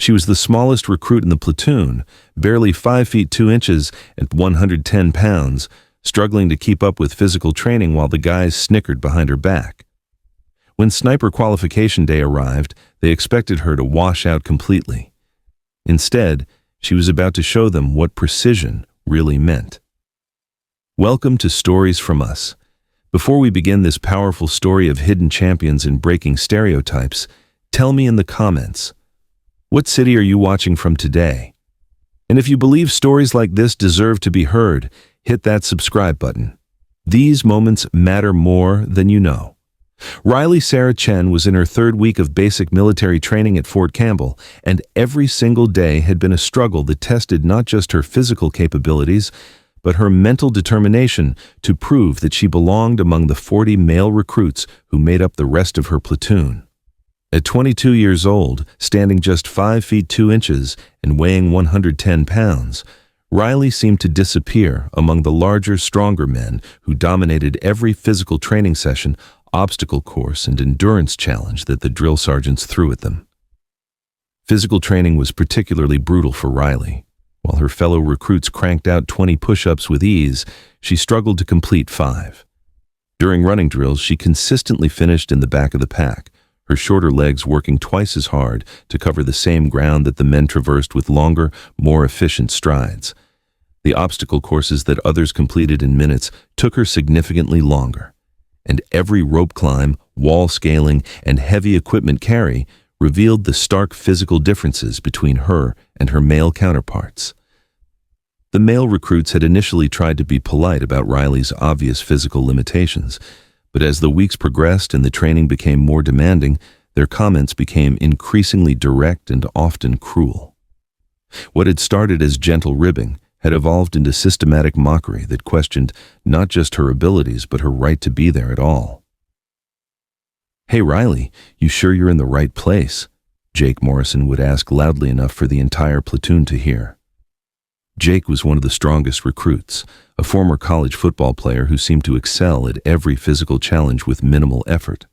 She was the smallest recruit in the platoon, barely 5 feet 2 inches and 110 pounds, struggling to keep up with physical training while the guys snickered behind her back. When sniper qualification day arrived, they expected her to wash out completely. Instead, she was about to show them what precision really meant. Welcome to Stories from Us. Before we begin this powerful story of hidden champions and breaking stereotypes, tell me in the comments, what city are you watching from today? And if you believe stories like this deserve to be heard, hit that subscribe button. These moments matter more than you know. Riley Sarah Chen was in her 3rd week of basic military training at Fort Campbell, and every single day had been a struggle that tested not just her physical capabilities, but her mental determination to prove that she belonged among the 40 male recruits who made up the rest of her platoon. At 22 years old, standing just 5 feet 2 inches and weighing 110 pounds, Riley seemed to disappear among the larger, stronger men who dominated every physical training session, obstacle course, and endurance challenge that the drill sergeants threw at them. Physical training was particularly brutal for Riley. While her fellow recruits cranked out 20 push-ups with ease, she struggled to complete 5. During running drills, she consistently finished in the back of the pack, her shorter legs working twice as hard to cover the same ground that the men traversed with longer, more efficient strides. The obstacle courses that others completed in minutes took her significantly longer, and every rope climb, wall scaling, and heavy equipment carry revealed the stark physical differences between her and her male counterparts. The male recruits had initially tried to be polite about Riley's obvious physical limitations, but as the weeks progressed and the training became more demanding, their comments became increasingly direct and often cruel. What had started as gentle ribbing had evolved into systematic mockery that questioned not just her abilities but her right to be there at all. "Hey Riley, you sure you're in the right place?" Jake Morrison would ask loudly enough for the entire platoon to hear. Jake was one of the strongest recruits, a former college football player who seemed to excel at every physical challenge with minimal effort.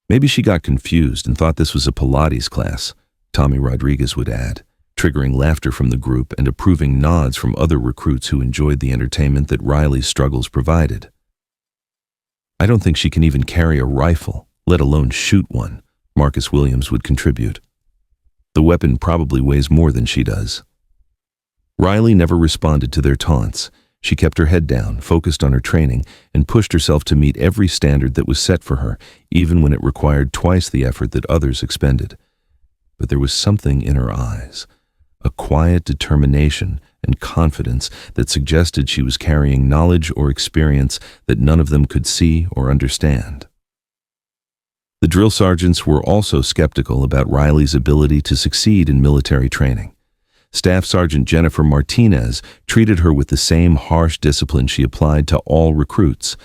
"Maybe she got confused and thought this was a Pilates class," Tommy Rodriguez would add, triggering laughter from the group and approving nods from other recruits who enjoyed the entertainment that Riley's struggles provided. "I don't think she can even carry a rifle, let alone shoot one," Marcus Williams would contribute. "The weapon probably weighs more than she does." Riley never responded to their taunts. She kept her head down, focused on her training, and pushed herself to meet every standard that was set for her, even when it required twice the effort that others expended. But there was something in her eyes, a quiet determination and confidence that suggested she was carrying knowledge or experience that none of them could see or understand. The drill sergeants were also skeptical about Riley's ability to succeed in military training. Staff Sergeant Jennifer Martinez treated her with the same harsh discipline she applied to all recruits,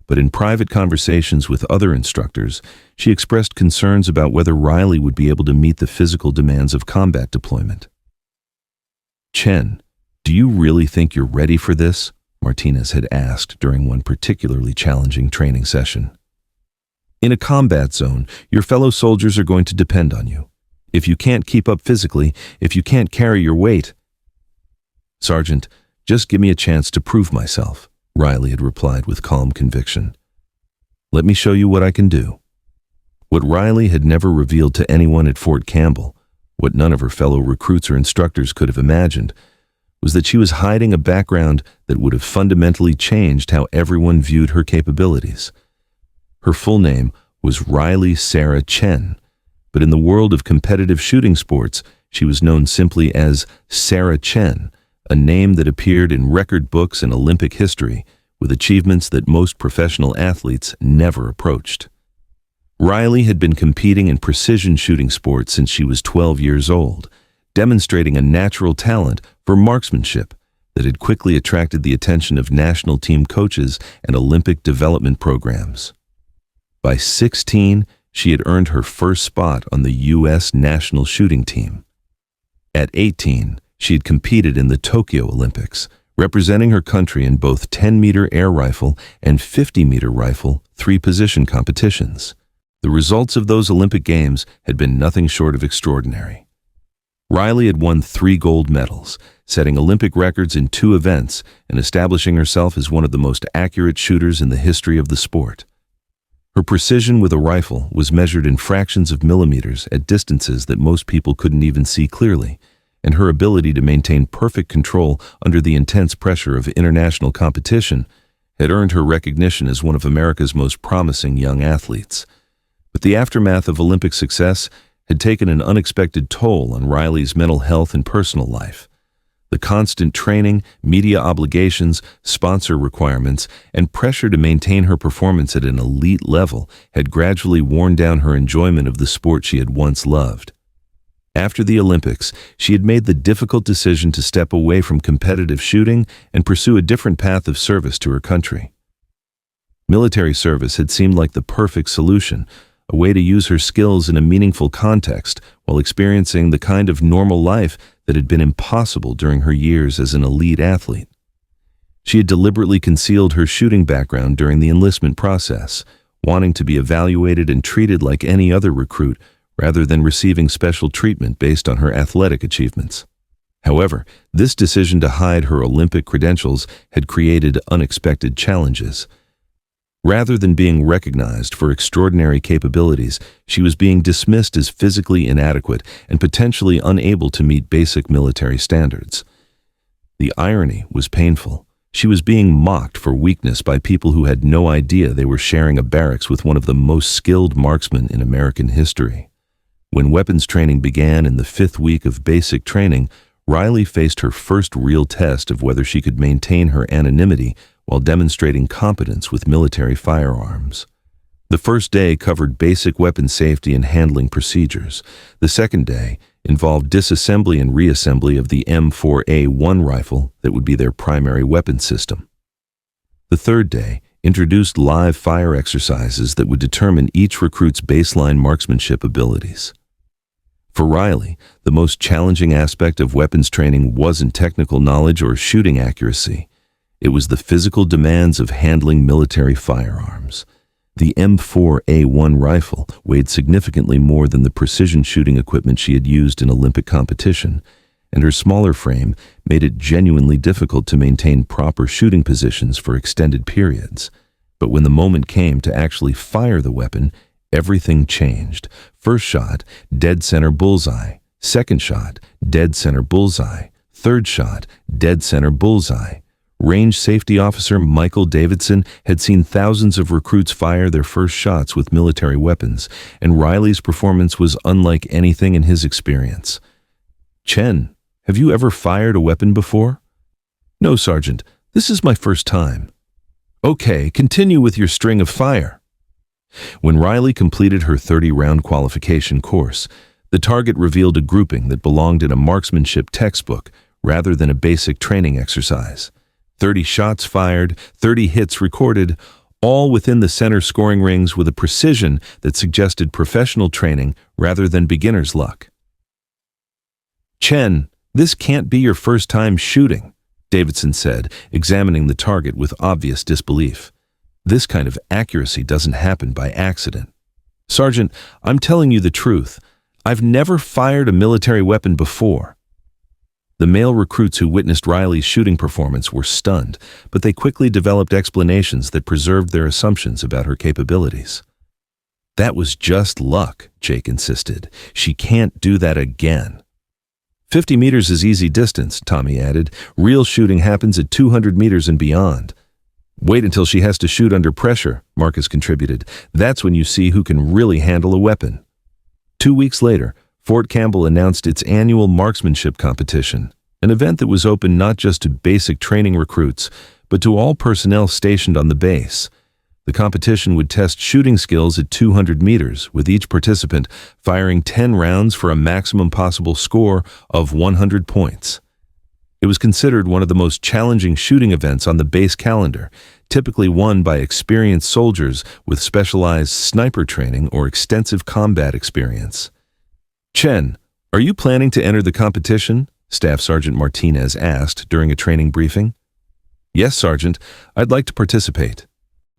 but in private conversations with other instructors, she expressed concerns about whether Riley would be able to meet the physical demands of combat deployment. "Chen, do you really think you're ready for this?" Martinez had asked during one particularly challenging training session. "In a combat zone, your fellow soldiers are going to depend on you. If you can't keep up physically, if you can't carry your weight—" "Sergeant, just give me a chance to prove myself," Riley had replied with calm conviction. "Let me show you what I can do." What Riley had never revealed to anyone at Fort Campbell, what none of her fellow recruits or instructors could have imagined, was that she was hiding a background that would have fundamentally changed how everyone viewed her capabilities. Her full name was Riley Sarah Chen, but in the world of competitive shooting sports, she was known simply as Sarah Chen, a name that appeared in record books and Olympic history, with achievements that most professional athletes never approached. Riley had been competing in precision shooting sports since she was 12 years old, demonstrating a natural talent for marksmanship that had quickly attracted the attention of national team coaches and Olympic development programs. By 16, she had earned her first spot on the U.S. national shooting team. At 18, she had competed in the Tokyo Olympics, representing her country in both 10-meter air rifle and 50-meter rifle three-position competitions. The results of those Olympic Games had been nothing short of extraordinary. Riley had won 3 gold medals, setting Olympic records in 2 events and establishing herself as one of the most accurate shooters in the history of the sport. Her precision with a rifle was measured in fractions of millimeters at distances that most people couldn't even see clearly, and her ability to maintain perfect control under the intense pressure of international competition had earned her recognition as one of America's most promising young athletes. But the aftermath of Olympic success had taken an unexpected toll on Riley's mental health and personal life. The constant training, media obligations, sponsor requirements, and pressure to maintain her performance at an elite level had gradually worn down her enjoyment of the sport she had once loved. After the Olympics, she had made the difficult decision to step away from competitive shooting and pursue a different path of service to her country. Military service had seemed like the perfect solution, a way to use her skills in a meaningful context while experiencing the kind of normal life that had been impossible during her years as an elite athlete. She had deliberately concealed her shooting background during the enlistment process, wanting to be evaluated and treated like any other recruit rather than receiving special treatment based on her athletic achievements. However, this decision to hide her Olympic credentials had created unexpected challenges. Rather than being recognized for extraordinary capabilities, she was being dismissed as physically inadequate and potentially unable to meet basic military standards. The irony was painful. She was being mocked for weakness by people who had no idea they were sharing a barracks with one of the most skilled marksmen in American history. When weapons training began in the 5th week of basic training, Riley faced her first real test of whether she could maintain her anonymity while demonstrating competence with military firearms. The first day covered basic weapon safety and handling procedures. The second day involved disassembly and reassembly of the M4A1 rifle that would be their primary weapon system. The third day introduced live fire exercises that would determine each recruit's baseline marksmanship abilities. For Riley, the most challenging aspect of weapons training wasn't technical knowledge or shooting accuracy. It was the physical demands of handling military firearms. The M4A1 rifle weighed significantly more than the precision shooting equipment she had used in Olympic competition, and her smaller frame made it genuinely difficult to maintain proper shooting positions for extended periods. But when the moment came to actually fire the weapon, everything changed. First shot, dead center bullseye. Second shot, dead center bullseye. Third shot, dead center bullseye. Range safety officer Michael Davidson had seen thousands of recruits fire their first shots with military weapons, and Riley's performance was unlike anything in his experience. "Chen, have you ever fired a weapon before?" "No, Sergeant. This is my first time." "Okay, continue with your string of fire." When Riley completed her 30-round qualification course, the target revealed a grouping that belonged in a marksmanship textbook rather than a basic training exercise. 30 shots fired, 30 hits recorded, all within the center scoring rings with a precision that suggested professional training rather than beginner's luck. "Chen, this can't be your first time shooting," Davidson said, examining the target with obvious disbelief. "This kind of accuracy doesn't happen by accident." "Sergeant, I'm telling you the truth. I've never fired a military weapon before." The male recruits who witnessed Riley's shooting performance were stunned, but they quickly developed explanations that preserved their assumptions about her capabilities. "That was just luck," Jake insisted. "She can't do that again." 50 meters is easy distance, Tommy added. "Real shooting happens at 200 meters and beyond." "Wait until she has to shoot under pressure," Marcus contributed. "That's when you see who can really handle a weapon." 2 weeks later, Fort Campbell announced its annual marksmanship competition, an event that was open not just to basic training recruits, but to all personnel stationed on the base. The competition would test shooting skills at 200 meters, with each participant firing 10 rounds for a maximum possible score of 100 points. It was considered one of the most challenging shooting events on the base calendar, typically won by experienced soldiers with specialized sniper training or extensive combat experience. "Chen, are you planning to enter the competition?" Staff Sergeant Martinez asked during a training briefing. "Yes, Sergeant. I'd like to participate."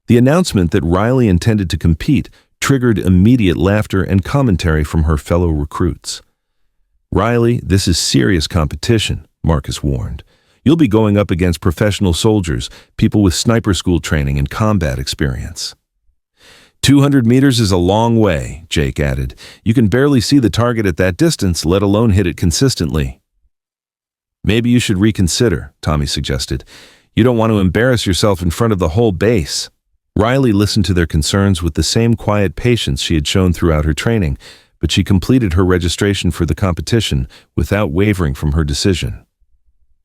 The announcement that Riley intended to compete triggered immediate laughter and commentary from her fellow recruits. Riley, this is serious competition, Marcus warned. You'll be going up against professional soldiers, people with sniper school training and combat experience. 200 meters is a long way, Jake added. You can barely see the target at that distance, let alone hit it consistently. Maybe you should reconsider, Tommy suggested. You don't want to embarrass yourself in front of the whole base. Riley listened to their concerns with the same quiet patience she had shown throughout her training, but she completed her registration for the competition without wavering from her decision.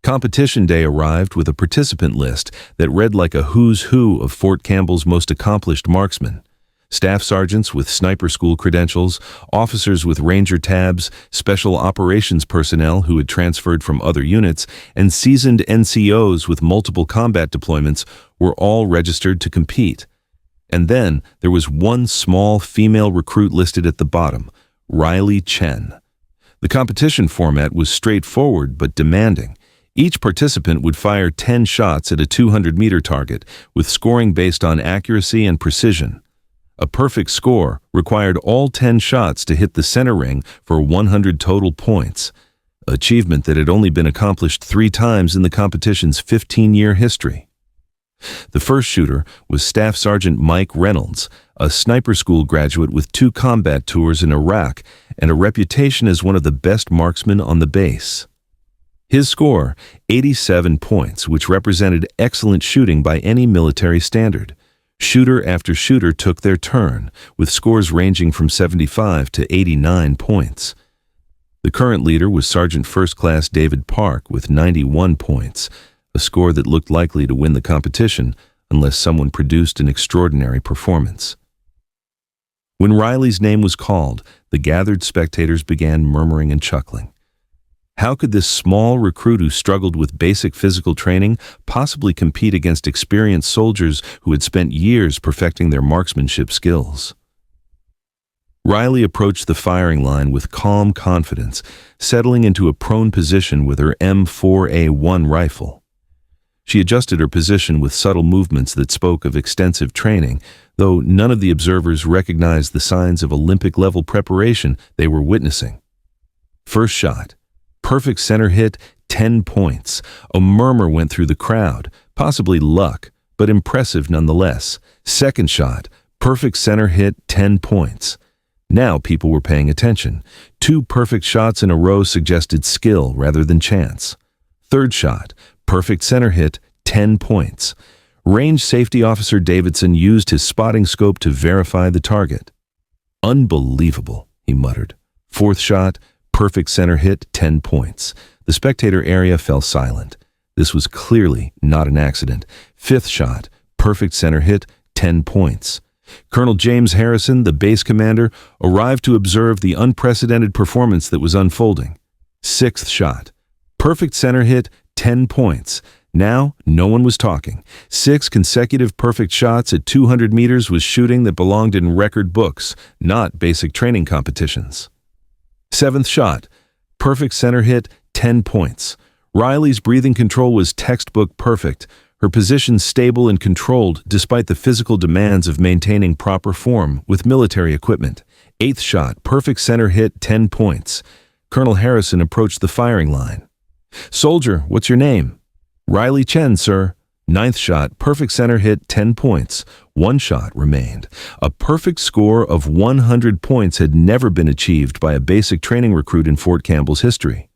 Competition day arrived with a participant list that read like a who's who of Fort Campbell's most accomplished marksmen. Staff sergeants with sniper school credentials, officers with ranger tabs, special operations personnel who had transferred from other units, and seasoned NCOs with multiple combat deployments were all registered to compete. And then there was one small female recruit listed at the bottom, Sarah Chen. The competition format was straightforward but demanding. Each participant would fire 10 shots at a 200-meter target, with scoring based on accuracy and precision. A perfect score required all 10 shots to hit the center ring for 100 total points, an achievement that had only been accomplished 3 times in the competition's 15-year history. The first shooter was Staff Sergeant Mike Reynolds, a sniper school graduate with 2 combat tours in Iraq and a reputation as one of the best marksmen on the base. His score, 87 points, which represented excellent shooting by any military standard. Shooter after shooter took their turn, with scores ranging from 75 to 89 points. The current leader was Sergeant First Class David Park with 91 points, a score that looked likely to win the competition unless someone produced an extraordinary performance. When Riley's name was called, the gathered spectators began murmuring and chuckling. How could this small recruit who struggled with basic physical training possibly compete against experienced soldiers who had spent years perfecting their marksmanship skills? Riley approached the firing line with calm confidence, settling into a prone position with her M4A1 rifle. She adjusted her position with subtle movements that spoke of extensive training, though none of the observers recognized the signs of Olympic-level preparation they were witnessing. First shot. Perfect center hit, 10 points. A murmur went through the crowd, possibly luck, but impressive nonetheless. Second shot, perfect center hit, 10 points. Now people were paying attention. 2 perfect shots in a row suggested skill rather than chance. Third shot, perfect center hit, 10 points. Range Safety Officer Davidson used his spotting scope to verify the target. Unbelievable, he muttered. Fourth shot, perfect center hit, 10 points. The spectator area fell silent. This was clearly not an accident. Fifth shot, perfect center hit, 10 points. Colonel James Harrison, the base commander, arrived to observe the unprecedented performance that was unfolding. Sixth shot, perfect center hit, 10 points. Now, no one was talking. 6 consecutive perfect shots at 200 meters was shooting that belonged in record books, not basic training competitions. Seventh shot, perfect center hit, 10 points. Riley's breathing control was textbook perfect, her position stable and controlled despite the physical demands of maintaining proper form with military equipment. Eighth shot, perfect center hit, 10 points. Colonel Harrison approached the firing line. Soldier, what's your name? Sarah Chen, sir. Ninth shot, perfect center hit, 10 points. 1 shot remained. A perfect score of 100 points had never been achieved by a basic training recruit in Fort Campbell's history.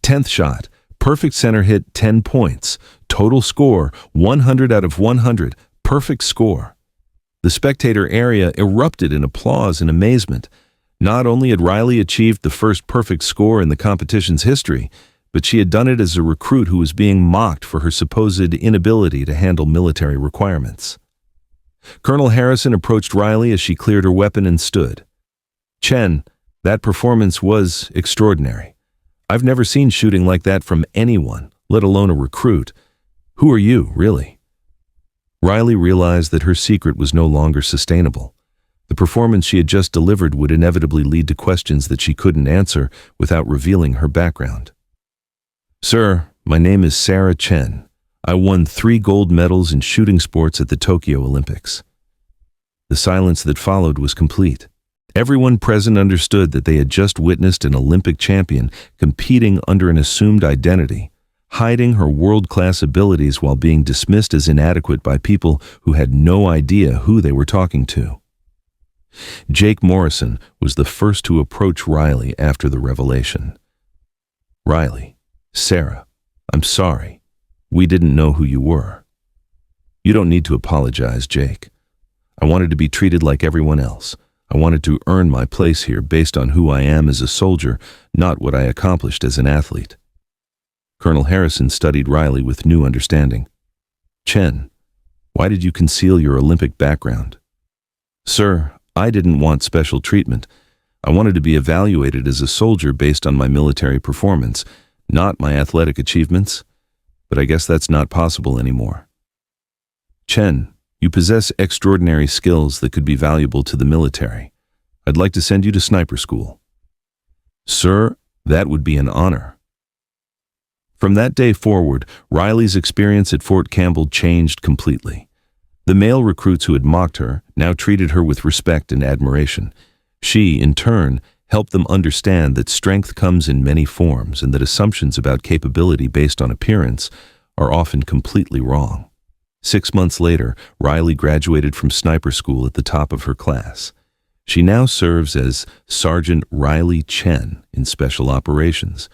10th shot, perfect center hit, 10 points. Total score, 100 out of 100. Perfect score. The spectator area erupted in applause and amazement. Not only had Riley achieved the first perfect score in the competition's history, but she had done it as a recruit who was being mocked for her supposed inability to handle military requirements. Colonel Harrison approached Riley as she cleared her weapon and stood. Chen, that performance was extraordinary. I've never seen shooting like that from anyone, let alone a recruit. Who are you, really? Riley realized that her secret was no longer sustainable. The performance she had just delivered would inevitably lead to questions that she couldn't answer without revealing her background. Sir, my name is Sarah Chen. I won 3 gold medals in shooting sports at the Tokyo Olympics. The silence that followed was complete. Everyone present understood that they had just witnessed an Olympic champion competing under an assumed identity, hiding her world-class abilities while being dismissed as inadequate by people who had no idea who they were talking to. Jake Morrison was the first to approach Riley after the revelation. "Riley, Sarah, I'm sorry. We didn't know who you were." "You don't need to apologize, Jake. I wanted to be treated like everyone else. I wanted to earn my place here based on who I am as a soldier, not what I accomplished as an athlete." Colonel Harrison studied Riley with new understanding. "Chen, why did you conceal your Olympic background?" "Sir, I didn't want special treatment. I wanted to be evaluated as a soldier based on my military performance, not my athletic achievements. But I guess that's not possible anymore." "Chen, you possess extraordinary skills that could be valuable to the military. I'd like to send you to sniper school." "Sir, that would be an honor." From that day forward, Riley's experience at Fort Campbell changed completely. The male recruits who had mocked her now treated her with respect and admiration. She, in turn, helped them understand that strength comes in many forms and that assumptions about capability based on appearance are often completely wrong. 6 months later, Riley graduated from sniper school at the top of her class. She now serves as Sergeant Riley Chen in Special Operations,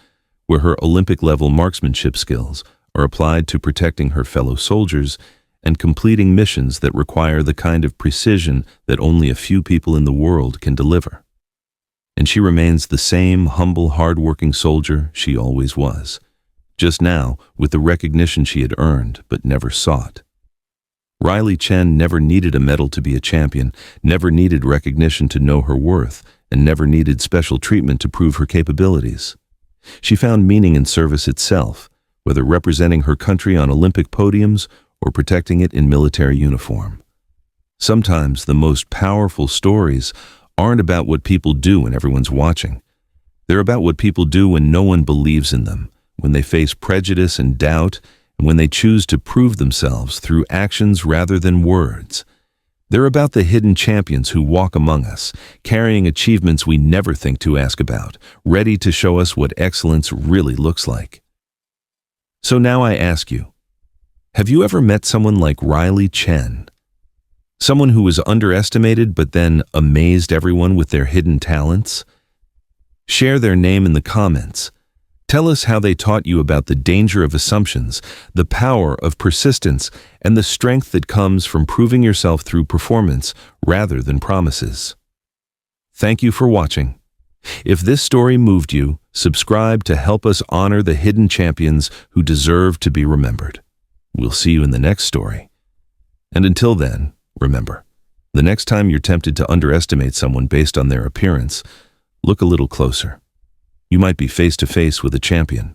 where her Olympic-level marksmanship skills are applied to protecting her fellow soldiers and completing missions that require the kind of precision that only a few people in the world can deliver. And she remains the same humble, hard-working soldier she always was, just now with the recognition she had earned but never sought. Riley Chen never needed a medal to be a champion, never needed recognition to know her worth, and never needed special treatment to prove her capabilities. She found meaning in service itself, whether representing her country on Olympic podiums or protecting it in military uniform. Sometimes the most powerful stories aren't about what people do when everyone's watching. They're about what people do when no one believes in them, when they face prejudice and doubt, and when they choose to prove themselves through actions rather than words. They're about the hidden champions who walk among us, carrying achievements we never think to ask about, ready to show us what excellence really looks like. So now I ask you, have you ever met someone like Riley Chen? Someone who was underestimated but then amazed everyone with their hidden talents? Share their name in the comments. Tell us how they taught you about the danger of assumptions, the power of persistence, and the strength that comes from proving yourself through performance rather than promises. Thank you for watching. If this story moved you, subscribe to help us honor the hidden champions who deserve to be remembered. We'll see you in the next story. And until then, remember, the next time you're tempted to underestimate someone based on their appearance, look a little closer. You might be face to face with a champion.